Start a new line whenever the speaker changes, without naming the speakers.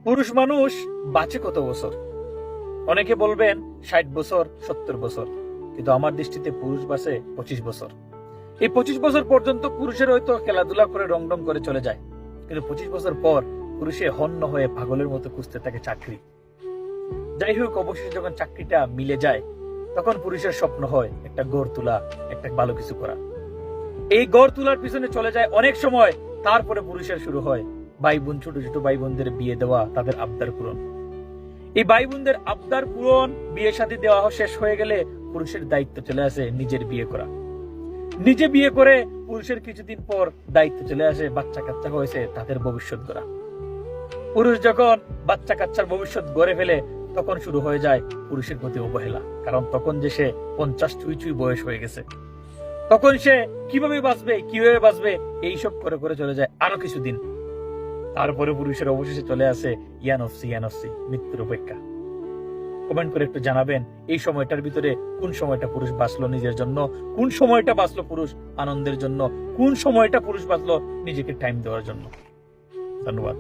পুরুষ মানুষ বাঁচে কত বছর? অনেকে বলবেন 60 বছর, 70 বছর, কিন্তু আমার দৃষ্টিতে পুরুষ বাঁচে 25 বছর। এই 25 বছর পর্যন্ত পুরুষের হয়তো খেলাধুলা করে রং করে চলে যায়, কিন্তু 25 বছর পর পুরুষে হন্য হয়ে পাগলের মতো খুঁজতে থাকে চাকরি। যাই হোক, অবশেষে যখন চাকরিটা মিলে যায়, তখন পুরুষের স্বপ্ন হয় একটা গড় তোলা, একটা ভালো কিছু করা। এই গড় তোলার পিছনে চলে যায় অনেক সময়। তারপরে পুরুষের শুরু হয় ভাই বোন, ছোট ছোট ভাই বোনদের বিয়ে দেওয়া, তাদের আবদার পূরণ। এই ভাই বোনদের আবদার পূরণ, বিয়ে শাদী দেওয়া শেষ হয়ে গেলে পুরুষের দায়িত্ব চলে আসে নিজের বিয়ে করা। নিজে বিয়ে করে পুরুষের কিছুদিন পর দায়িত্ব চলে আসে বাচ্চা কাচ্চা হয়েছে তাদের ভবিষ্যৎ গড়া। পুরুষ যখন বাচ্চা কাচ্চার ভবিষ্যৎ গড়ে ফেলে, তখন শুরু হয়ে যায় পুরুষের প্রতি অবহেলা। কারণ তখন যে সে 50 ছুঁই ছুঁই বয়স হয়ে গেছে, তখন সে কিভাবে বাঁচবে এইসব করে করে চলে যায় আরো কিছুদিন। তারপরে পুরুষের অবশেষে চলে আসে ইয়ানফসি, মৃত্যুর অপেক্ষা। কমেন্ট করে একটু জানাবেন, এই সময়টার ভিতরে কোন সময়টা পুরুষ বাঁচলো নিজের জন্য, কোন সময়টা বাঁচলো পুরুষ আনন্দের জন্য, কোন সময়টা পুরুষ বাঁচলো নিজেকে টাইম দেওয়ার জন্য। ধন্যবাদ।